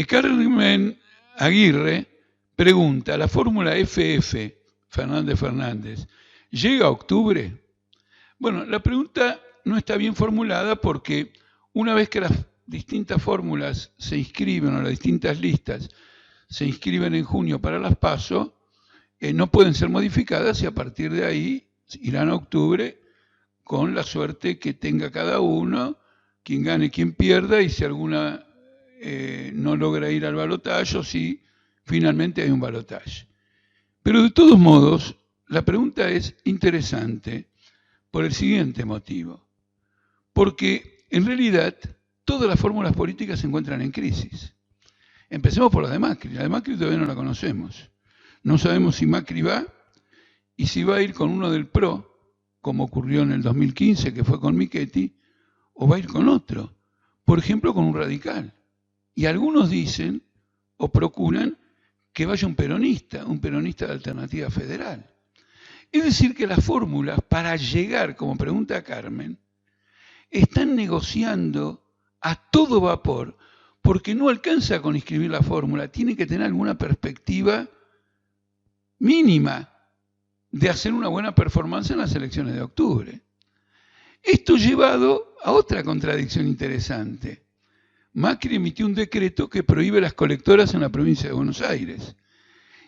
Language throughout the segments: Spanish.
Carmen Aguirre pregunta, ¿la fórmula FF, Fernández Fernández, llega a octubre? Bueno, la pregunta no está bien formulada porque una vez que las distintas fórmulas se inscriben o las distintas listas se inscriben en junio para las PASO, no pueden ser modificadas y a partir de ahí irán a octubre con la suerte que tenga cada uno, quien gane, quien pierda, y si alguna no logra ir al balotaje o si finalmente hay un balotaje. Pero de todos modos, la pregunta es interesante por el siguiente motivo. Porque en realidad todas las fórmulas políticas se encuentran en crisis. Empecemos por la de Macri. La de Macri todavía no la conocemos. No sabemos si Macri va y si va a ir con uno del PRO, como ocurrió en el 2015, que fue con Michetti, o va a ir con otro, por ejemplo, con un radical. Y algunos dicen o procuran que vaya un peronista de Alternativa Federal. Es decir, que las fórmulas para llegar, como pregunta Carmen, están negociando a todo vapor, porque no alcanza con inscribir la fórmula, tiene que tener alguna perspectiva mínima de hacer una buena performance en las elecciones de octubre. Esto llevado a otra contradicción interesante. Macri emitió un decreto que prohíbe las colectoras en la provincia de Buenos Aires.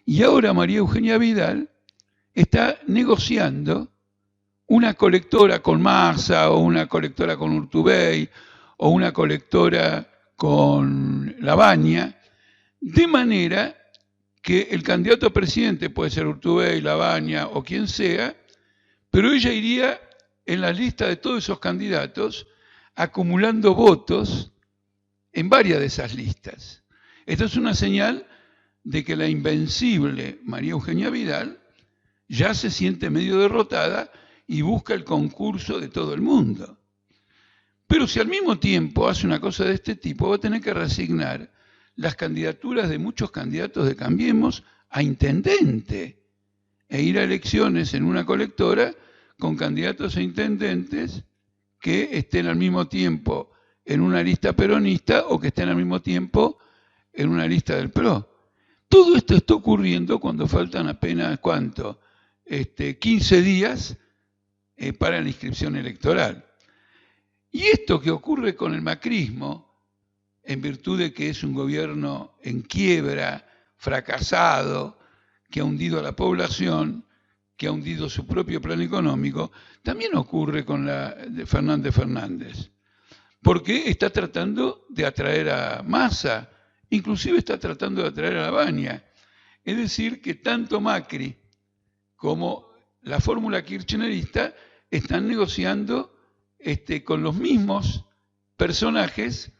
Y ahora María Eugenia Vidal está negociando una colectora con Massa o una colectora con Urtubey o una colectora con Lavagna, de manera que el candidato a presidente puede ser Urtubey, Lavagna o quien sea, pero ella iría en la lista de todos esos candidatos acumulando votos en varias de esas listas. Esto es una señal de que la invencible María Eugenia Vidal ya se siente medio derrotada y busca el concurso de todo el mundo. Pero si al mismo tiempo hace una cosa de este tipo, va a tener que resignar las candidaturas de muchos candidatos de Cambiemos a intendente e ir a elecciones en una colectora con candidatos a intendentes que estén al mismo tiempo en una lista peronista o que estén al mismo tiempo en una lista del PRO. Todo esto está ocurriendo cuando faltan apenas, ¿cuánto? 15 días para la inscripción electoral. Y esto que ocurre con el macrismo, en virtud de que es un gobierno en quiebra, fracasado, que ha hundido a la población, que ha hundido su propio plan económico, también ocurre con la de Fernández Fernández. Porque está tratando de atraer a Massa, inclusive está tratando de atraer a Lavagna. Es decir, que tanto Macri como la fórmula kirchnerista están negociando con los mismos personajes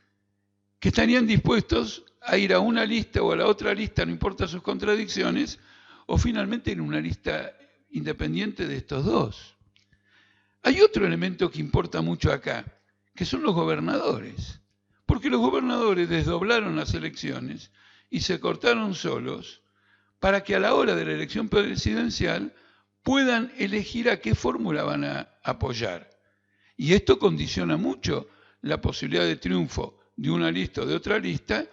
que estarían dispuestos a ir a una lista o a la otra lista, no importa sus contradicciones, o finalmente en una lista independiente de estos dos. Hay otro elemento que importa mucho acá, que son los gobernadores, porque los gobernadores desdoblaron las elecciones y se cortaron solos para que a la hora de la elección presidencial puedan elegir a qué fórmula van a apoyar. Y esto condiciona mucho la posibilidad de triunfo de una lista o de otra lista,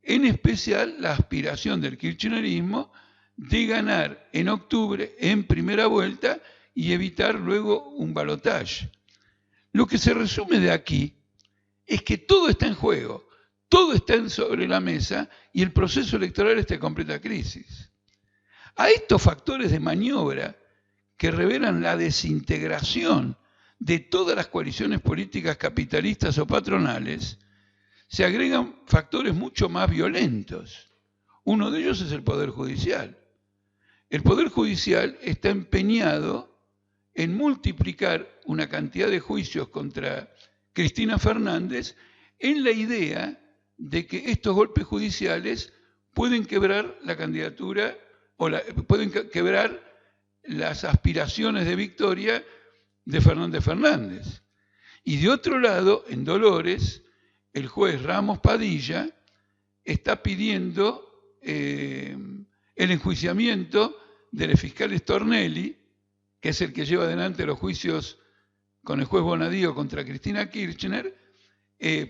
en especial la aspiración del kirchnerismo de ganar en octubre en primera vuelta y evitar luego un balotaje. Lo que se resume de aquí es que todo está en juego, todo está sobre la mesa y el proceso electoral está en completa crisis. A estos factores de maniobra que revelan la desintegración de todas las coaliciones políticas capitalistas o patronales, se agregan factores mucho más violentos. Uno de ellos es el Poder Judicial. El Poder Judicial está empeñado en multiplicar una cantidad de juicios contra Cristina Fernández en la idea de que estos golpes judiciales pueden quebrar la candidatura o pueden quebrar las aspiraciones de victoria de Fernández Fernández. Y de otro lado, en Dolores, el juez Ramos Padilla está pidiendo el enjuiciamiento del fiscal Stornelli, que es el que lleva adelante los juicios con el juez Bonadío contra Cristina Kirchner,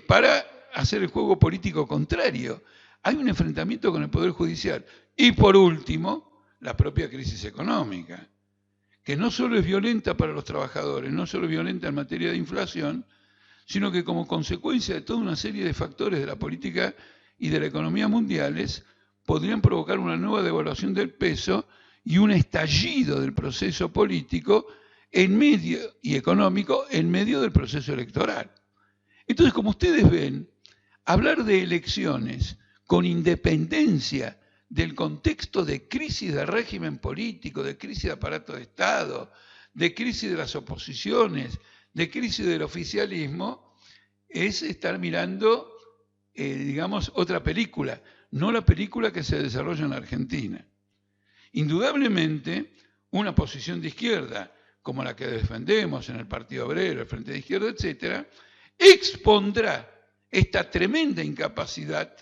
para hacer el juego político contrario Hay un enfrentamiento con el Poder Judicial. Y por último, la propia crisis económica, que no solo es violenta para los trabajadores, no solo es violenta en materia de inflación, sino que como consecuencia de toda una serie de factores de la política y de la economía mundiales, podrían provocar una nueva devaluación del peso y un estallido del proceso político en medio y económico en medio del proceso electoral. Entonces, como ustedes ven, hablar de elecciones con independencia del contexto de crisis del régimen político, de crisis de aparato de Estado, de crisis de las oposiciones, de crisis del oficialismo, es estar mirando, digamos, otra película, no la película que se desarrolla en la Argentina. Indudablemente, una posición de izquierda, como la que defendemos en el Partido Obrero, el Frente de Izquierda, etcétera, expondrá esta tremenda incapacidad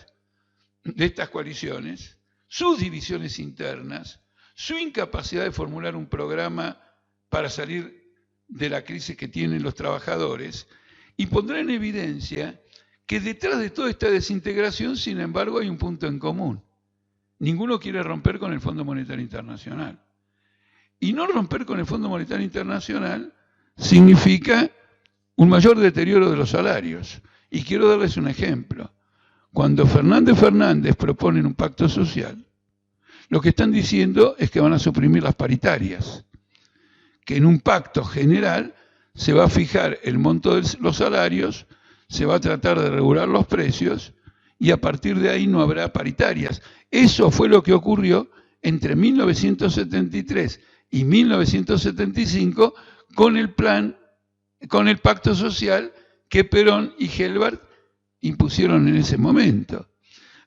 de estas coaliciones, sus divisiones internas, su incapacidad de formular un programa para salir de la crisis que tienen los trabajadores, y pondrá en evidencia que detrás de toda esta desintegración, sin embargo, hay un punto en común. Ninguno quiere romper con el Fondo Monetario Internacional. Y no romper con el Fondo Monetario Internacional significa un mayor deterioro de los salarios. Y quiero darles un ejemplo. Cuando Fernández proponen un pacto social, lo que están diciendo es que van a suprimir las paritarias, que en un pacto general se va a fijar el monto de los salarios, se va a tratar de regular los precios y a partir de ahí no habrá paritarias. Eso fue lo que ocurrió entre 1973 y 1975 con el pacto social que Perón y Gelbart impusieron en ese momento.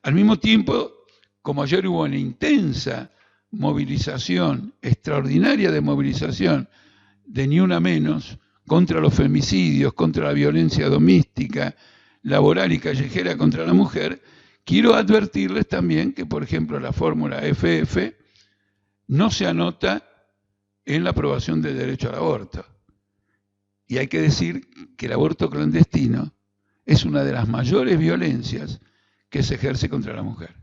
Al mismo tiempo, como ayer hubo una intensa movilización, extraordinaria de movilización de Ni Una Menos contra los femicidios, contra la violencia doméstica, laboral y callejera contra la mujer, quiero advertirles también que, por ejemplo, la fórmula FF no se anota en la aprobación del derecho al aborto. Y hay que decir que el aborto clandestino es una de las mayores violencias que se ejerce contra la mujer.